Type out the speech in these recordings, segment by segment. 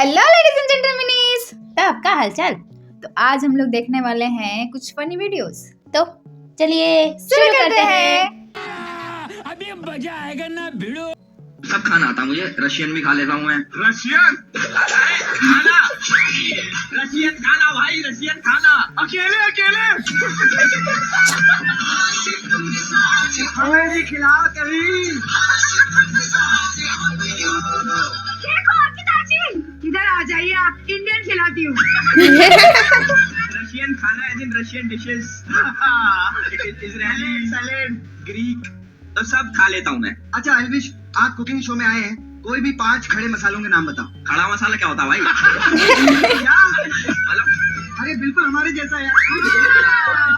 Hello ladies and जेंटलमैनिस, तो आपका हालचाल। तो आज हम लोग देखने वाले हैं कुछ फनी वीडियोस। तो चलिए शुरू करते हैं। अभी मजा आएगा ना भिड़ो। सब खाना आता मुझे, रशियन भी खा लेता हूँ मैं। रशियन खाना, रशियन खाना भाई, रशियन खाना अकेले अकेले हमें भी खिलाओ कभी। इधर आ जाइए, आप इंडियन खिलाती हूँ। रशियन खाना as in Russian dishes, Israeli salad, Greek, तो सब खा लेता हूँ मैं। अच्छा एल्विश, आप कुकिंग शो में आए हैं, कोई भी 5 खड़े मसालों के नाम बताओ। खड़ा मसाला क्या होता है भाई? मतलब अरे बिल्कुल हमारे जैसा यार।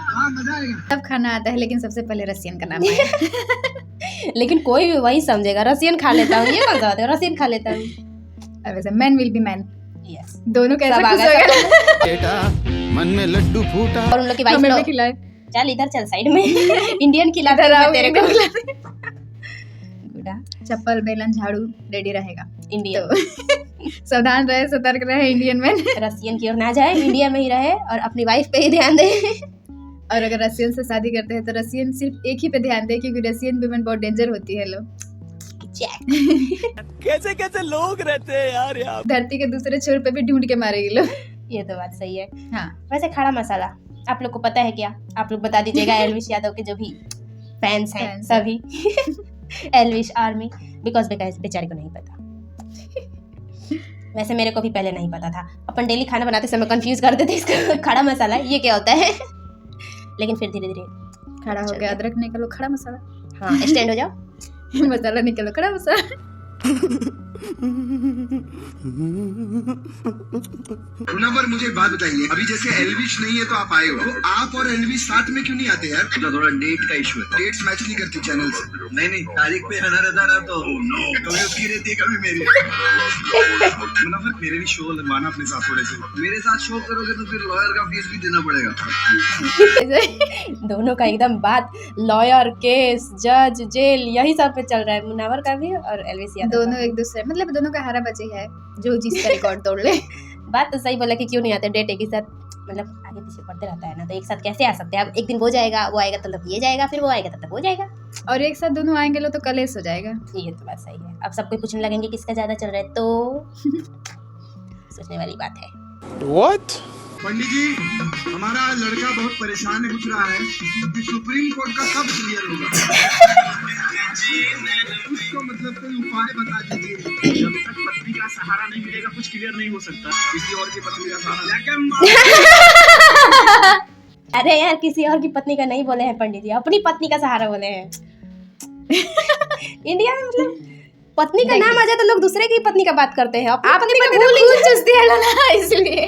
हाँ मजा आएगा। सब खाना आता है लेकिन सबसे पहले रशियन का नाम आया। लेकिन कोई भी वही समझेगा, रशियन खा लेता हूँ, ये कौन सा बात है, रशियन खा लेता हूँ। और वैसे man will be man, yes, दोनों कैसे सब आ खुश गए, हो गए। बेटा मन में लड्डू फूटा। और उन लोग की वाइफ हमें भी लोग खिलाए। चल इधर चल साइड में। इंडियन खिलाते इधर आओ, हैं तेरे को। गुडा चप्पल बेलन झाड़ू रेडी रहेगा। इंडियन तो सावधान रहे, सतर्क रहे इंडियन मैन। रशियन की ओर ना जाए, इंडिया में ही रहे और अपनी वाइफ पे ही ध्यान दे। और अगर रशियन से शादी करते हैं तो रशियन सिर्फ एक ही पे ध्यान दे, क्योंकि रशियन वुमेन बहुत डेंजर होती है। लोग कैसे कैसे लोग रहते हैं यार यहाँ। धरती के दूसरे छोर पे भी ढूंढ के मारेगी लोग। ये तो बात सही है। हाँ, वैसे खड़ा मसाला आप लोग को पता है क्या? आप लोग बता दीजिएगा, एल्विश यादव के जो भी फैंस हैं फैंस सभी। एल्विश आर्मी, बिकॉज बेचारे को नहीं पता। वैसे मेरे को भी पहले नहीं पता था, अपन डेली खाना बनाते समय कंफ्यूज करते थे इसका खड़ा मसाला ये क्या होता है। लेकिन फिर धीरे धीरे खड़ा हो गया, अदरक निकालो खड़ा मसाला। हाँ स्टैंड हो जाओ। मसाला निकालो खड़ा मसाला। पर मुझे एक बात बताइए, अभी जैसे एल्विश नहीं है तो आप आए हो, तो आप और एल्विश साथ में क्यों नहीं आते यार? थोड़ा डेट का इशू है। डेट्स मैच नहीं करती चैनल से। नहीं तारीख पे आना रहता ना, तो कभी उसकी रहती है कभी मेरी। फिर मेरे भी शो लगवाना अपने साथ थोड़े से। मेरे साथ शो करोगे तो फिर लॉयर का फीस भी देना पड़ेगा। दोनों का एकदम बात लॉयर, केस, जज, जेल यही सब पे चल रहा है। मुनावर का भी और एल्विश यादव दोनों एक दूसरे मतलब दोनों का हारा बची है, जो जिसका रिकॉर्ड तोड़ ले। बात तो सही बोला कि क्यों नहीं आते डेट एक ही साथ, मतलब आगे पीछे पड़ते रहता है ना, तो एक साथ कैसे आ सकते हैं? अब एक दिन वो जाएगा, वो आएगा तब ये जाएगा, फिर वो आएगा तब वो जाएगा, और एक साथ दोनों आएंगे लो तो कलेश हो जाएगा। ये तो बात सही है। अब सब कोई पूछने लगेंगे किसका ज्यादा चल रहा है, तो सोचने वाली बात है। What? पंडित जी, हमारा लड़का बहुत परेशान है, पूछ रहा है कि सुप्रीम कोर्ट का कब क्लियर होगा। उसको मतलब कोई उपाय बता दीजिए। जब तक पत्नी का सहारा नहीं मिलेगा कुछ क्लियर नहीं हो सकता। किसी और की पत्नी का सहारा। अरे यार, किसी और की पत्नी का नहीं बोले हैं पंडित जी, अपनी पत्नी का सहारा बोले हैं। इंडिया में मतलब पत्नी का नाम आ जाए तो लोग दूसरे की पत्नी का बात करते हैं। आपकी पत्नी तो खून चूसती है ना, इसलिए।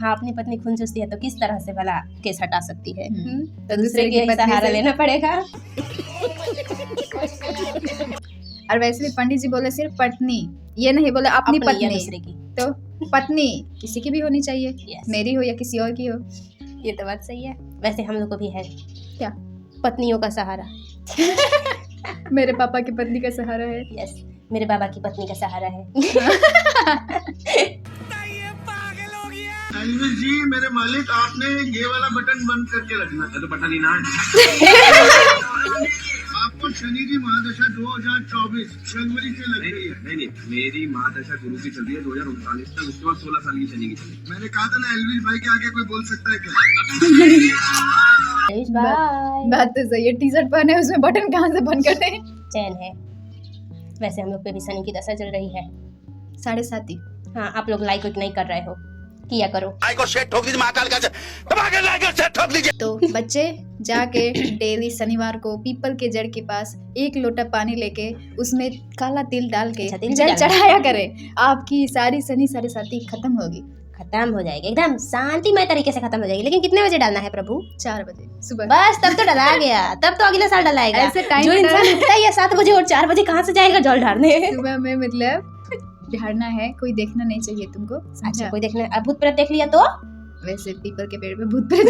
हाँ, अपनी पत्नी खून चूसती है तो किस तरह से भला केस हटा सकती है? तो तो दूसरे की सहारा लेना पड़ेगा। और वैसे भी पंडित जी बोले सिर्फ पत्नी, ये नहीं बोले अपनी या पत्नी। दूसरे की। तो पत्नी किसी की भी होनी चाहिए। Yes. मेरी हो या किसी और की हो। ये तो बात सही है। वैसे हम लोग को भी है क्या? पत्नियों का सहारा। मेरे पापा की पत्नी का सहारा है। यस, मेरे बाबा की पत्नी का सहारा है। एल्विश जी, मेरे मालिक, आपने ये वाला बटन बंद करके रखना है। तो बटन ही ना है। आपको शनि की महादशा 2024 जनवरी से लग रही है। नहीं, मेरी महादशा गुरु की चल रही है 2039 तक, उसके बाद 16 साल की शनि की चलेगी। मैंने कहा था ना, एल्विश भाई के आगे कोई बोल सकता है क्या? बाय। बात तो सही है, टी शर्ट पहने उसमें बटन कहाँ से बंद करते हैं? चैन है। वैसे हम लोग पे भी शनि की दशा चल रही है। 7:30 ही। हाँ, आप लोग लाइक नहीं कर रहे हो, किया करो। तो बच्चे जाके डेली शनिवार को पीपल के जड़ के पास 1 लोटा पानी लेके उसमें काला तिल डाल के अच्छा, तिल जल डालना। चढ़ाया करें। आपकी सारी शनि 7:30 खत्म होगी। खत्म हो जाएगी, एकदम शांतिमय तरीके से खत्म हो जाएगी। लेकिन कितने बजे डालना है प्रभु? 4 बजे सुबह। बस तब तो डला गया, तब तो अगले साल डलाएगा। ऐसे टाइम जो पे इंसान उठता है 7 बजे और 4 बजे कहाँ से जाएगा जल ढारने? सुबह में मतलब झाड़ना है, कोई देखना नहीं चाहिए तुमको। अच्छा, कोई देखने भूत प्रेत देख लिया तो? वैसे पीपल के पेड़ पे भूत प्रेत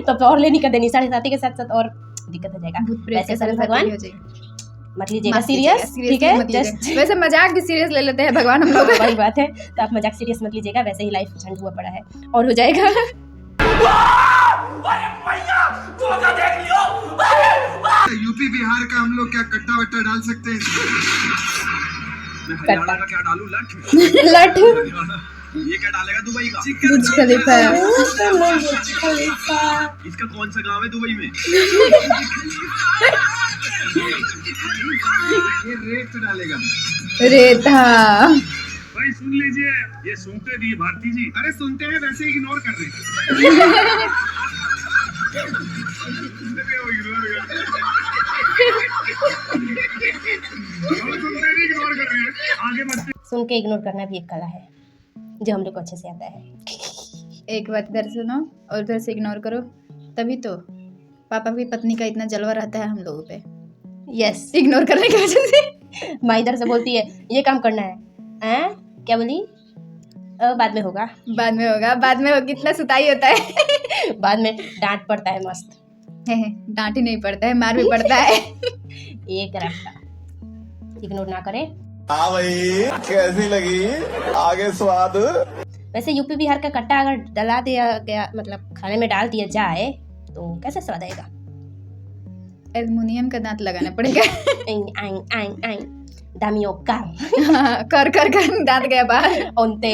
तब तो और लेनी कर देनी 7:30 के साथ साथ और दिक्कत हो जाएगा। भूत प्रेत वैसे के शनि साथ भगवान हो जाएगी। मत लीजिएगा सीरियस, ठीक है? जस्ट वैसे मजाक भी सीरियस ले लेते हैं भगवान हम लोग। वही बात है, तो आप मजाक सीरियस मत लीजिएगा, वैसे ही लाइफ झंड हुआ पड़ा है और हो जाएगा। यूपी बिहार का हम लोग क्या कट्टा वट्टा डाल सकते हैं? मैं हरियाणा का क्या डालूं? लठ। लट ये क्या डालेगा दुबई का? बुर्ज खलीफा। इसका कौन सा गांव है दुबई में? ये रेत डालेगा। रेता। भाई सुन लीजिए, ये सुनते नहीं भारती जी। अरे सुनते हैं, वैसे इग्नोर कर रहे हैं। इग्नोर कर रहे हैं, आगे बढ़ते। सुन के इग्नोर करना भी एक कला है जो हम लोग को अच्छे से आता है। एक बात इधर सुनो और उधर से इग्नोर करो, तभी तो पापा की पत्नी का इतना जलवा रहता है हम लोगों पे, यस, इग्नोर करने की वजह से। माँ इधर से बोलती है ये काम करना है, हैं? क्या बोली? बाद में होगा, बाद में होगा, बाद में कितना सुताई होता है। बाद में डांट पड़ता है मस्त। डांट ही नहीं पड़ता है, मार भी पड़ता है। एक रफ्ता इग्नोर ना करें। हाँ भाई, कैसी लगी आगे स्वाद? वैसे यूपी बिहार का कट्टा अगर डला दिया गया, मतलब खाने में डाल दिया जाए तो कैसे स्वाद आएगा? एल्युमिनियम का दांत लगाना पड़ेगा। दामियों का कर कर कर दांत गया बाहर। ओनते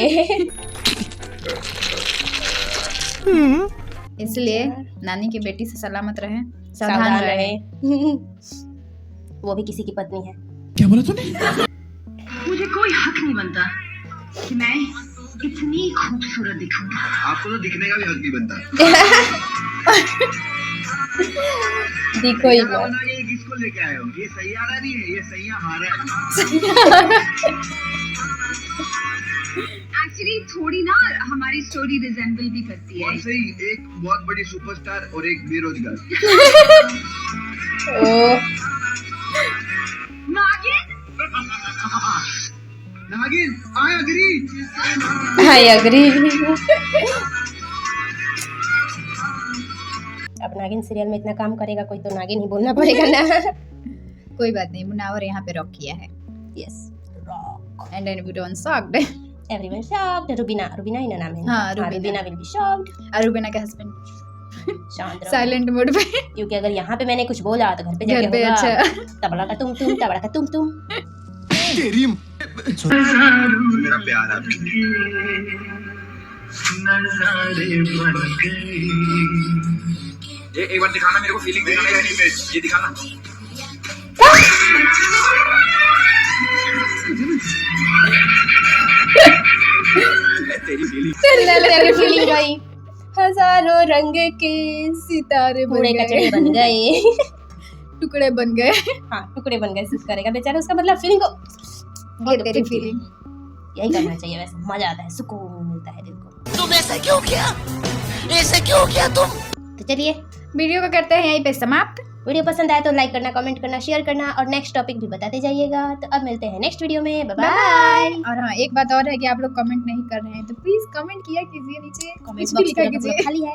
इसलिए नानी की बेटी से सलामत रहे, सावधान सावधान रहे। रहे। वो भी किसी की पत्नी है। क्या बोला तूने? मुझे कोई हक नहीं बनता कि मैं इतनी खूबसूरत दिखूं। आपको तो दिखने का भी हक नहीं बनता। दिखो ही क्या मत। बना के ये किसको लेके आए हो? ये सैयारा नहीं है, ये सैयाहारा है। एक्चुअली थोड़ी ना हमारी स्टोरी रिजेंबल भी करती है। और सही, एक बहुत बड़ी सुपरस्टार और एक बेरोजगार। नागिन, नागिन, आई अग्री। I agree. अब नागिन सीरियल में इतना काम करेगा कोई तो नागिन ही बोलना पड़ेगा ना। कोई बात नहीं, मुनावर यहाँ पे रॉक किया है। Yes, rock. And everyone shocked. Everyone shocked. Rubina ही ना नाम है। हाँ, रुबीना विल बी शॉक्ड। अरुबिना का हस्बैंड शांत रहो। साइलेंट मोड पे। क्योंकि अगर यहाँ पे मैंने कुछ बोला तो घर पे घर जाके पे होगा अच्छा। तबला का तुम तबला का तुम। तेरी मेरा प्यार आपकी। ये एक बार दिखाना मेरे को, फीलिंग दिखाना, ये दिखाना। तेरी फीलिंग। फीलिंग आई। हजारों रंग के सितारे बन पूरे कचड़े गए, बन गए। टुकड़े बन गए। हाँ, टुकड़े बन गए। सूट करेगा बेचारा, उसका मतलब फीलिंग को ये तेरी फीलिंग। यही करना चाहिए। वैसे मजा आता है, सुकून मिलता है दिल को। तुम ऐसा क्यों किया? ऐसे क्यों किया तुम? तो चलिए, वीडियो को करते हैं यहीं पे समाप्त। वीडियो पसंद आए तो लाइक करना, कमेंट करना, शेयर करना और नेक्स्ट टॉपिक भी बताते जाइएगा। तो अब मिलते हैं नेक्स्ट वीडियो में। Bye bye. और हाँ, एक बात और है कि आप लोग कमेंट नहीं कर रहे हैं तो प्लीज कमेंट किया कीजिए नीचे, कुछ भी लिखा कीजिए। खाली है,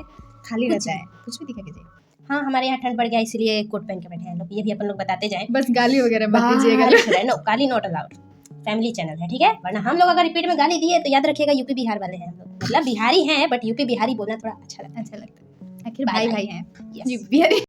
खाली रहता है, कुछ भी लिखा कीजिए। हाँ, हमारे यहाँ ठंड पड़ गया इसलिए कोट पहन के बैठे हैं लोग। ये भी अपन लोग बताते जाएं। बस गाली वगैरह मत दीजिएगा। नो, गाली नॉट अलाउड। फैमिली चैनल है, ठीक है? वरना हम लोग अगर रिपीट में गाली दिए तो याद रखिएगा यूपी बिहार वाले हैं हम लोग। मतलब बिहारी हैं बट यूपी बिहारी बोलना थोड़ा अच्छा लगता है। अच्छा लगता है, आखिर भाई भाई हैं। Yes. बिहारी।